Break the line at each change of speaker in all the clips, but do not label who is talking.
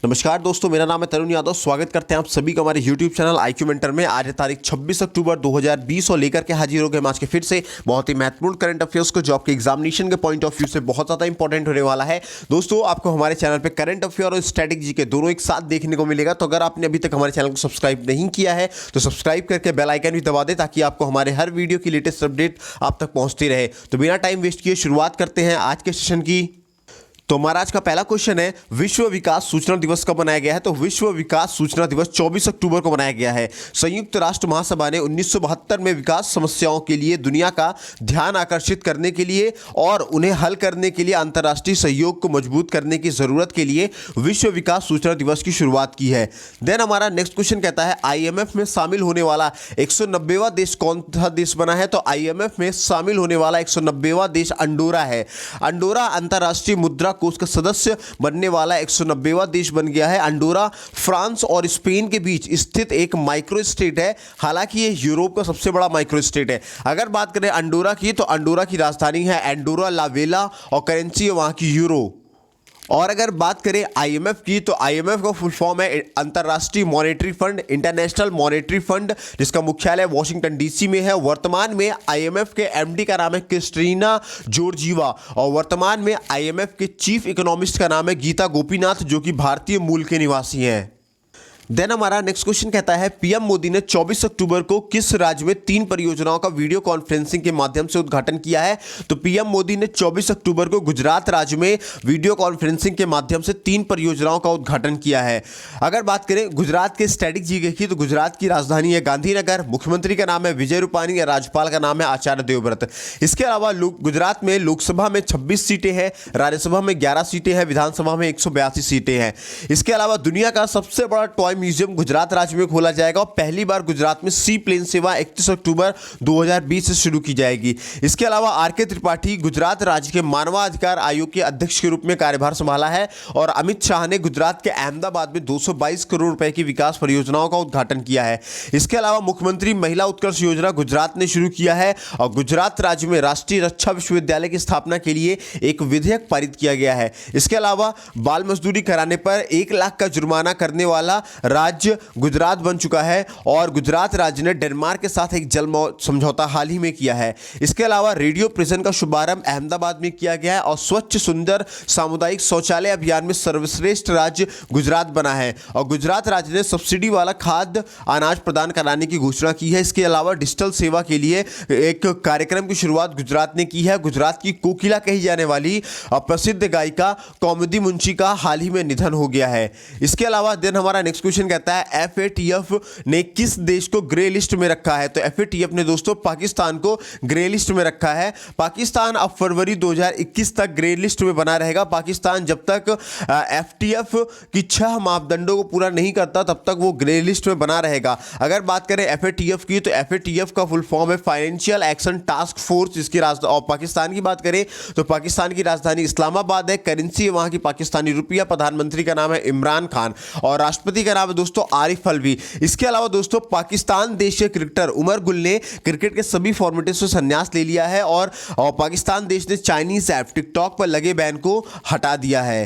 नमस्कार दोस्तों, मेरा नाम है तरुण यादव। स्वागत करते हैं आप सभी का हमारे YouTube चैनल IQ मेंटर में। आज है तारीख 26 अक्टूबर 2020 और लेकर के हाजिर हो गए हम आज के फिर से बहुत ही महत्वपूर्ण करंट अफेयर्स को, जो आपके एग्जामिनेशन के पॉइंट ऑफ व्यू से बहुत ज़्यादा इंपॉर्टेंट होने वाला है। दोस्तों, आपको हमारे चैनल पर करंट अफेयर और स्ट्रैटेजी के दोनों एक साथ देखने को मिलेगा। तो अगर आपने अभी तक हमारे चैनल को सब्सक्राइब नहीं किया है तो सब्सक्राइब करके बेल आइकन भी दबा दें, ताकि आपको हमारे हर वीडियो की लेटेस्ट अपडेट आप तक पहुँचती रहे। तो बिना टाइम वेस्ट किए शुरुआत करते हैं आज के सेशन की। तो हमारा आज का पहला क्वेश्चन है, विश्व विकास सूचना दिवस कब मनाया गया है? तो विश्व विकास सूचना दिवस 24 अक्टूबर को मनाया गया है। संयुक्त राष्ट्र महासभा ने 1972 में विकास समस्याओं के लिए दुनिया का ध्यान आकर्षित करने के लिए और उन्हें हल करने के लिए अंतर्राष्ट्रीय सहयोग को मजबूत करने की जरूरत के लिए विश्व विकास सूचना दिवस की शुरुआत की है। देन हमारा नेक्स्ट क्वेश्चन कहता है, IMF में शामिल होने वाला 190वां देश कौन सा देश बना है? तो IMF में शामिल होने वाला 190वां देश अंडोरा है। अंडोरा अंतर्राष्ट्रीय मुद्रा कोष का सदस्य बनने वाला 190वां देश बन गया है। अंडोरा फ्रांस और स्पेन के बीच स्थित एक माइक्रो स्टेट है। हालांकि ये यूरोप का सबसे बड़ा माइक्रो स्टेट है। अगर बात करें अंडोरा की, तो अंडोरा की राजधानी है एंडोरा ला वेला और करेंसी है वहां की यूरो। और अगर बात करें IMF की, तो IMF का फुल फॉर्म है अंतर्राष्ट्रीय monetary fund, international monetary fund, जिसका मुख्यालय वॉशिंगटन DC में है। वर्तमान में IMF के MD का नाम है क्रिस्टीना जॉर्जिवा और वर्तमान में IMF के चीफ इकोनॉमिस्ट का नाम है गीता गोपीनाथ, जो कि भारतीय मूल के निवासी हैं। देन हमारा नेक्स्ट क्वेश्चन कहता है, PM मोदी ने 24 अक्टूबर को किस राज्य में 3 परियोजनाओं का वीडियो कॉन्फ्रेंसिंग के माध्यम से उद्घाटन किया है? तो PM मोदी ने 24 अक्टूबर को गुजरात राज्य में वीडियो कॉन्फ्रेंसिंग के माध्यम से 3 परियोजनाओं का उद्घाटन किया है। अगर बात करें गुजरात के स्ट्रेटेजी की, तो गुजरात की राजधानी है गांधीनगर, मुख्यमंत्री का नाम है विजय रूपानी और राज्यपाल का नाम है आचार्य देवव्रत। इसके अलावा गुजरात में लोकसभा में 26 सीटें हैं, राज्यसभा में 11 सीटें हैं, विधानसभा में 182 सीटें हैं। इसके अलावा दुनिया का सबसे बड़ा टॉय म्यूजियम गुजरात राज्य में खोला जाएगा और पहली बार गुजरात में सी प्लेन सेवा 31 अक्टूबर 2020 से शुरू की जाएगी। इसके अलावा RK त्रिपाठी गुजरात राज्य के मानवाधिकार आयोग के अध्यक्ष के रूप में कार्यभार संभाला है और अमित शाह ने गुजरात के अहमदाबाद में 222 करोड़ रुपए की विकास परियोजनाओं का उद्घाटन किया है। इसके अलावा मुख्यमंत्री महिला उत्कर्ष योजना गुजरात ने शुरू किया है और गुजरात राज्य में राष्ट्रीय रक्षा विश्वविद्यालय की स्थापना के लिए एक विधेयक पारित किया गया है। इसके अलावा बाल मजदूरी कराने पर 1 लाख का जुर्माना करने वाला राज्य गुजरात बन चुका है और गुजरात राज्य ने डेनमार्क के साथ एक जल समझौता हाल ही में किया है। इसके अलावा रेडियो प्रिजन का शुभारंभ अहमदाबाद में किया गया है और स्वच्छ सुंदर सामुदायिक शौचालय अभियान में सर्वश्रेष्ठ राज्य गुजरात बना है और गुजरात राज्य ने सब्सिडी वाला खाद्य अनाज प्रदान कराने की घोषणा की है। इसके अलावा डिजिटल सेवा के लिए एक कार्यक्रम की शुरुआत गुजरात ने की है। गुजरात की कोकिला कही जाने वाली प्रसिद्ध गायिका कौमुदी मुंशी का हाल ही में निधन हो गया है। इसके अलावा देन हमारा नेक्स्ट क्वेश्चन कहता है, FATF ने किस देश को ग्रे लिस्ट में रखा है? तो FATF ने दोस्तों पाकिस्तान को ग्रे लिस्ट में रखा है। पाकिस्तान अब फरवरी 2021 तक ग्रे लिस्ट में बना रहेगा। पाकिस्तान जब तक FATF की 6 मापदंडों को पूरा नहीं करता तब तक वो ग्रे लिस्ट में बना रहेगा। अगर बात करें FATF की, तो FATF का फुल फॉर्म है फाइनेंशियल एक्शन टास्क फोर्स, जिसकी और पाकिस्तान की बात करें तो पाकिस्तान की राजधानी इस्लामाबाद है, करेंसी है वहां की पाकिस्तानी रुपया, प्रधानमंत्री का नाम है इमरान खान और राष्ट्रपति का नाम है दोस्तों आरिफ अलवी। इसके अलावा दोस्तों पाकिस्तान देश के क्रिकेटर उमर गुल ने क्रिकेट के सभी फॉर्मेटों से संन्यास ले लिया है और पाकिस्तान देश ने चाइनीज ऐप टिकटॉक पर लगे बैन को हटा दिया है।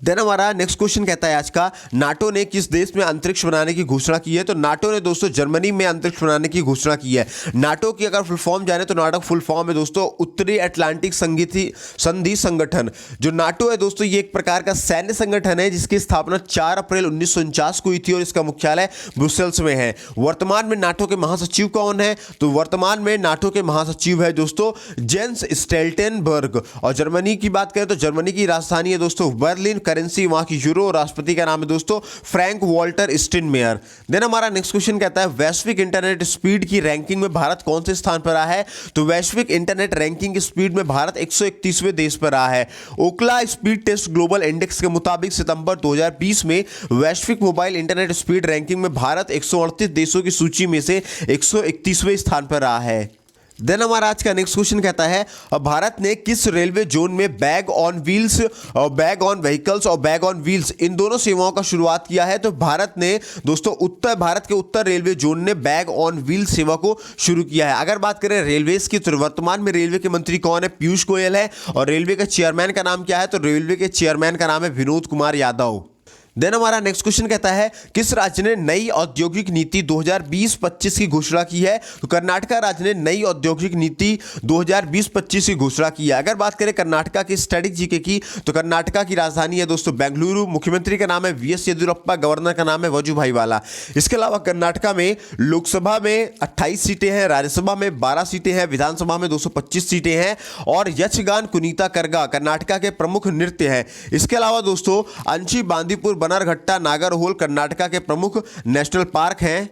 देन हमारा नेक्स्ट क्वेश्चन कहता है आज का, नाटो ने किस देश में अंतरिक्ष बनाने की घोषणा की है? तो नाटो ने दोस्तों जर्मनी में अंतरिक्ष बनाने की घोषणा की है। नाटो की अगर फुल फॉर्म जाने तो नाटो फुल फॉर्म है दोस्तों उत्तरी अटलांटिक संधि संगठन। जो नाटो है दोस्तों ये एक प्रकार का सैन्य संगठन है जिसकी स्थापना 4 अप्रैल 1949 को हुई थी और इसका मुख्यालय ब्रुसेल्स में है। वर्तमान में नाटो के महासचिव कौन है? तो वर्तमान में नाटो के महासचिव है दोस्तों जेंस स्टोल्टेनबर्ग। और जर्मनी की बात करें तो जर्मनी की राजधानी है दोस्तों बर्लिन, करेंसी वहां की यूरो, राष्ट्रपति का नाम है दोस्तों फ्रैंक वॉल्टर स्टाइनमेयर। देन हमारा नेक्स्ट क्वेश्चन कहता है, वैश्विक इंटरनेट स्पीड की रैंकिंग में भारत कौन से स्थान पर रहा है? तो वैश्विक इंटरनेट रैंकिंग की स्पीड में भारत 131वें देश पर रहा है। ओकला स्पीड टेस्ट ग्लोबल इंडेक्स के मुताबिक सितंबर 2020 में वैश्विक मोबाइल इंटरनेट स्पीड रैंकिंग में भारत 138 देशों की सूची में से 131वें स्थान पर रहा है। देन हमारा आज का नेक्स्ट क्वेश्चन कहता है, भारत ने किस रेलवे जोन में बैग ऑन व्हील्स और बैग ऑन व्हीकल्स और बैग ऑन व्हील्स इन दोनों सेवाओं का शुरुआत किया है? तो भारत ने दोस्तों भारत के उत्तर रेलवे जोन ने बैग ऑन व्हील सेवा को शुरू किया है। अगर बात करें रेलवेज की तो वर्तमान में रेलवे के मंत्री कौन है? पीयूष गोयल है। और रेलवे के चेयरमैन का नाम क्या है? तो रेलवे के चेयरमैन का नाम है विनोद कुमार यादव। देन हमारा नेक्स्ट क्वेश्चन कहता है किस राज्य ने नई औद्योगिक नीति 2020-25 की घोषणा की है? तो कर्नाटका राज्य ने नई औद्योगिक नीति 2020-25 की घोषणा की है। अगर बात करें कर्नाटका की स्टैटिक जीके की, तो कर्नाटका की राजधानी है दोस्तों बेंगलुरु, मुख्यमंत्री का नाम है वीएस येदियुरप्पा, गवर्नर का नाम है वजुभाई वाला। इसके अलावा कर्नाटका में लोकसभा में 28 सीटें हैं, राज्यसभा में 12 सीटें हैं, विधानसभा में 225 सीटें हैं और यक्षगान कुनीता करगा कर्नाटका के प्रमुख नृत्य हैं। इसके अलावा दोस्तों अंशी, बांदीपुर, बनरघट्टा, नागरहोल कर्नाटका के प्रमुख नेशनल पार्क हैं।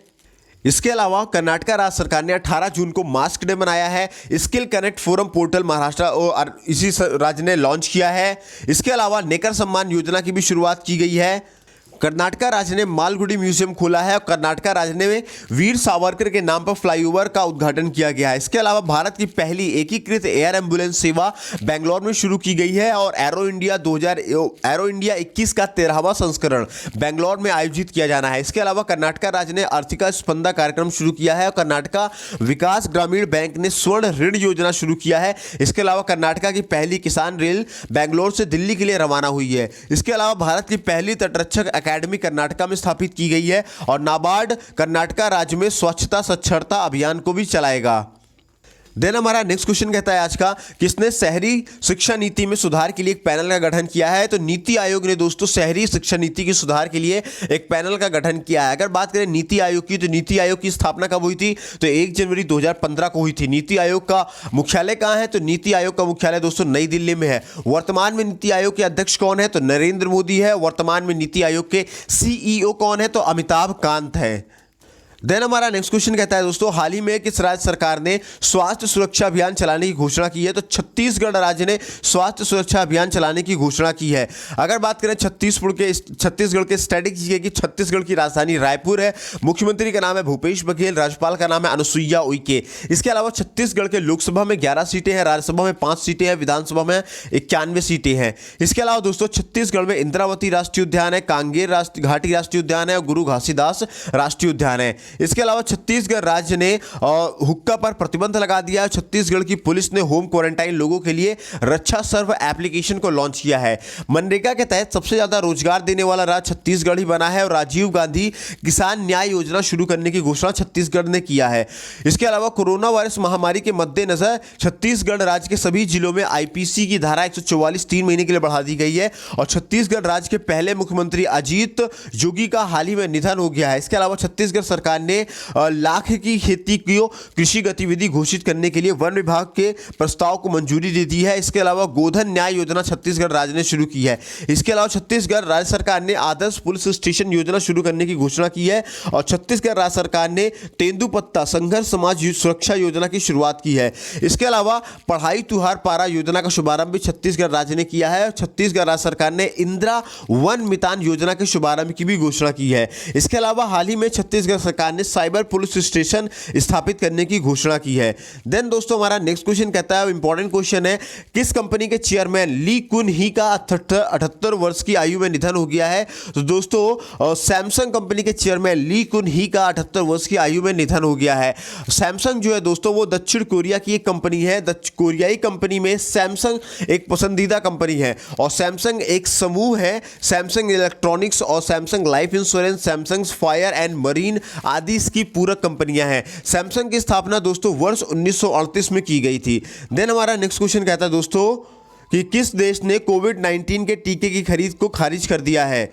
इसके अलावा कर्नाटका राज्य सरकार ने 18 जून को मास्क डे मनाया है। Skill connect forum portal Maharashtra और इसी राज्य ने लॉन्च किया है। इसके अलावा नेकर सम्मान योजना की भी शुरुआत की गई है। कर्नाटका राज्य ने मालगुडी म्यूजियम खोला है और कर्नाटका राज्य ने वीर सावरकर के नाम पर फ्लाईओवर का उद्घाटन किया गया है। इसके अलावा भारत की पहली एकीकृत एयर एम्बुलेंस सेवा बेंगलोर में शुरू की गई है और एरो इंडिया 21 का 13वां संस्करण बेंगलोर में आयोजित किया जाना है। इसके अलावा कर्नाटका राज्य ने आर्थिका स्पंदा कार्यक्रम शुरू किया है और कर्नाटका विकास ग्रामीण बैंक ने स्वर्ण ऋण योजना शुरू किया है। इसके अलावा कर्नाटका की पहली किसान रेल बेंगलोर से दिल्ली के लिए रवाना हुई है। इसके अलावा भारत की पहली तटरक्षक अकेडमी कर्नाटका में स्थापित की गई है और नाबार्ड कर्नाटका राज्य में स्वच्छता साक्षरता अभियान को भी चलाएगा। देन हमारा नेक्स्ट क्वेश्चन कहता है आज का किसने शहरी शिक्षा नीति में सुधार के लिए एक पैनल का गठन किया है? तो नीति आयोग ने दोस्तों शहरी शिक्षा नीति के सुधार के लिए एक पैनल का गठन किया है। अगर बात करें नीति आयोग की, तो नीति आयोग की स्थापना कब हुई थी? तो 1 जनवरी 2015 को हुई थी। नीति आयोग का मुख्यालय कहाँ है? तो नीति आयोग का मुख्यालय दोस्तों नई दिल्ली में है। वर्तमान में नीति आयोग के अध्यक्ष कौन है? तो नरेंद्र मोदी है। वर्तमान में नीति आयोग के CEO कौन है? तो अमिताभ कांत है। देन हमारा नेक्स्ट क्वेश्चन कहता है दोस्तों हाल ही में किस राज्य सरकार ने स्वास्थ्य सुरक्षा अभियान चलाने की घोषणा की है? तो छत्तीसगढ़ राज्य ने स्वास्थ्य सुरक्षा अभियान चलाने की घोषणा की है। अगर बात करें छत्तीसगढ़ के स्टैटिक जीके की, छत्तीसगढ़ की राजधानी रायपुर है, मुख्यमंत्री का नाम है भूपेश बघेल, राज्यपाल का नाम है अनुसुईया उइके। इसके अलावा छत्तीसगढ़ के लोकसभा में 11 सीटें हैं, राज्यसभा में 5 सीटें हैं, विधानसभा में 91 सीटें हैं। इसके अलावा दोस्तों छत्तीसगढ़ में इंद्रावती राष्ट्रीय उद्यान है, कांगेर घाटी राष्ट्रीय उद्यान है और गुरु घासीदास राष्ट्रीय उद्यान है। इसके अलावा छत्तीसगढ़ राज्य ने हुक्का पर प्रतिबंध लगा दिया है। छत्तीसगढ़ की पुलिस ने होम क्वारंटाइन लोगों के लिए रक्षा सर्व एप्लीकेशन को लॉन्च किया है। मनरेगा के तहत सबसे ज्यादा रोजगार देने वाला राज्य छत्तीसगढ़ ही बना है और राजीव गांधी किसान न्याय योजना शुरू करने की घोषणा छत्तीसगढ़ ने किया है। इसके अलावा कोरोना वायरस महामारी के मद्देनजर छत्तीसगढ़ राज्य के सभी जिलों में IPC की धारा 144 3 महीने के लिए बढ़ा दी गई है और छत्तीसगढ़ राज्य के पहले मुख्यमंत्री अजीत जोगी का हाल ही में निधन हो गया है। इसके अलावा छत्तीसगढ़ सरकार ने लाख की खेती को कृषि गतिविधि घोषित करने के लिए वन विभाग के प्रस्ताव को मंजूरी दे दी है। इसके अलावा गोधन न्याय योजना छत्तीसगढ़ राज्य ने शुरू की है। इसके अलावा छत्तीसगढ़ राज्य सरकार ने आदर्श पुलिस स्टेशन योजना शुरू करने की घोषणा की है और छत्तीसगढ़ राज्य सरकार ने तेंदुपत्ता संघर्ष समाज सुरक्षा योजना की शुरुआत की है। इसके अलावा पढ़ाई तुहार पारा योजना का शुभारंभ भी छत्तीसगढ़ राज्य ने किया है और छत्तीसगढ़ राज्य सरकार ने इंदिरा वन मितान योजना के शुभारंभ की भी घोषणा की है। इसके अलावा हाल ही में छत्तीसगढ़ सरकार ने साइबर पुलिस स्टेशन स्थापित करने की घोषणा की है। देन दोस्तों हमारा नेक्स्ट क्वेश्चन कहता है, इंपॉर्टेंट क्वेश्चन है, किस कंपनी के चेयरमैन ली कुन ही का 78 वर्ष की आयु में निधन हो गया है? तो दोस्तों सैमसंग कंपनी के चेयरमैन ली कुन ही का 78 वर्ष की आयु में निधन हो गया है। सैमसंग जो है दोस्तों वो दक्षिण कोरिया की एक कंपनी है। कोरियाई कंपनी में सैमसंग एक पसंदीदा कंपनी है और सैमसंग एक समूह है। सैमसंग इलेक्ट्रॉनिक्स और Samsung life insurance, Samsung fire and marine आदि इसकी पूरक कंपनियां हैं। सैमसंग की स्थापना दोस्तों वर्ष 1938 में की गई थी। देन हमारा नेक्स्ट क्वेश्चन कहता है दोस्तों कि किस देश ने कोविड-19 के टीके की खरीद को खारिज कर दिया है?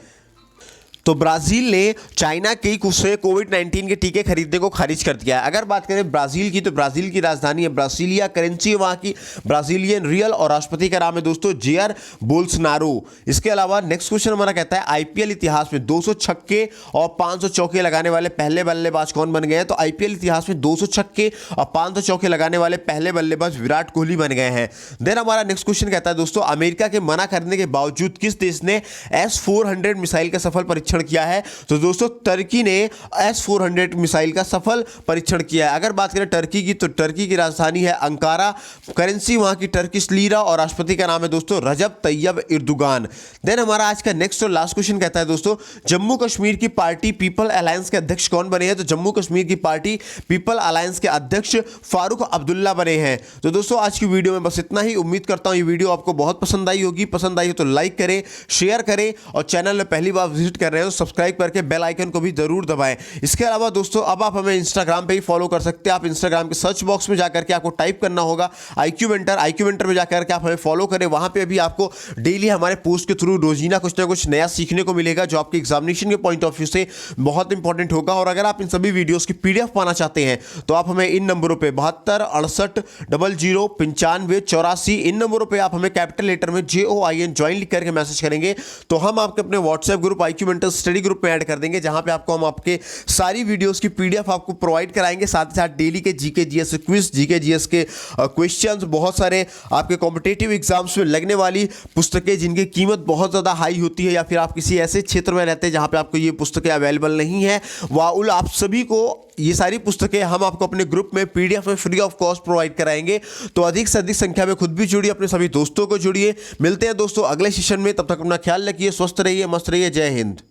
तो ब्राजील ने चाइना के से कोविड-19 के टीके खरीदने को खारिज कर दिया है। अगर बात करें ब्राजील की, तो ब्राजील की राजधानी है ब्रासिलिया, करेंसी है वहाँ की ब्राजीलियन रियल और राष्ट्रपति का नाम है दोस्तों जेयर बोल्सोनारो। इसके अलावा नेक्स्ट क्वेश्चन हमारा कहता है IPL इतिहास में 200 छक्के और 500 चौके लगाने वाले पहले बल्लेबाज कौन बन गए हैं? तो IPL इतिहास में 200 छक्के और 500 चौके लगाने वाले पहले बल्लेबाज विराट कोहली बन गए हैं। देन हमारा नेक्स्ट क्वेश्चन कहता है दोस्तों अमेरिका के मना करने के बावजूद किस देश ने S-400 मिसाइल का सफल परीक्षण परीक्षण किया है? तो दोस्तों टर्की ने S-400 मिसाइल का सफल परीक्षण किया है। अगर बात करें टर्की की, तो टर्की की राजधानी है अंकारा, करेंसी वहां की टर्किश लीरा और राष्ट्रपति का नाम है दोस्तों रजब तैयब एर्दोगान। देन हमारा आज का नेक्स्ट और लास्ट क्वेश्चन कहता है दोस्तों, जम्मू कश्मीर की पार्टी पीपल अलायंस के अध्यक्ष कौन बने हैं? तो जम्मू कश्मीर की पार्टी पीपल अलायंस के अध्यक्ष फारूक अब्दुल्ला बने हैं। तो दोस्तों आज की वीडियो में बस इतना ही। उम्मीद करता हूं ये वीडियो आपको बहुत पसंद आई होगी। पसंद आई हो तो लाइक करें, शेयर करें और चैनल में पहली बार विजिट कर रहे हो तो सब्सक्राइब करके बेल आइकन को भी जरूर दबाएं। इसके अलावा दोस्तों अब आप हमें इंस्टाग्राम पे ही फॉलो कर सकते हैं। आप इंस्टाग्राम के सर्च बॉक्स में जाकर के आपको टाइप करना होगा IQ मेंटर में जाकर के आप हमें फॉलो करें। वहां पे भी आपको डेली हमारे पोस्ट के थ्रू रोजीना कुछ ना कुछ नया सीखने को मिलेगा जो आपके एग्जामिनेशन के पॉइंट ऑफ व्यू से बहुत इंपॉर्टेंट होगा। और अगर आप इन सभी वीडियोस की PDF पाना चाहते हैं तो आप हमें इन नंबरों पे 72 68 00 95 84 इन नंबरों पे आप हमें कैपिटल लेटर में JOIN ज्वाइन लिख करके मैसेज करेंगे तो हम आपके अपने WhatsApp group IQ mentor study group में ऐड कर देंगे, जहां पे आपको हम आपके सारी वीडियोस की PDF आपको प्रोवाइड कराएंगे। साथ ही साथ डेली के GK GS quiz, GK GS के क्वेश्चंस, बहुत सारे आपके कॉम्पिटिटिव एग्जाम्स में लगने वाली पुस्तकें जिनकी कीमत बहुत ज़्यादा हाई होती है, या फिर आप किसी ऐसे क्षेत्र में रहते हैं जहां पे आपको ये पुस्तकें अवेलेबल नहीं है, वाउल आप सभी को ये सारी पुस्तकें हम आपको अपने ग्रुप में PDF में फ्री ऑफ कॉस्ट प्रोवाइड कराएंगे। तो अधिक से अधिक संख्या में खुद भी जुड़िए, अपने सभी दोस्तों को जुड़िए। मिलते हैं दोस्तों अगले सेशन में, तब तक अपना ख्याल रखिए, स्वस्थ रहिए, मस्त रहिए। जय हिंद।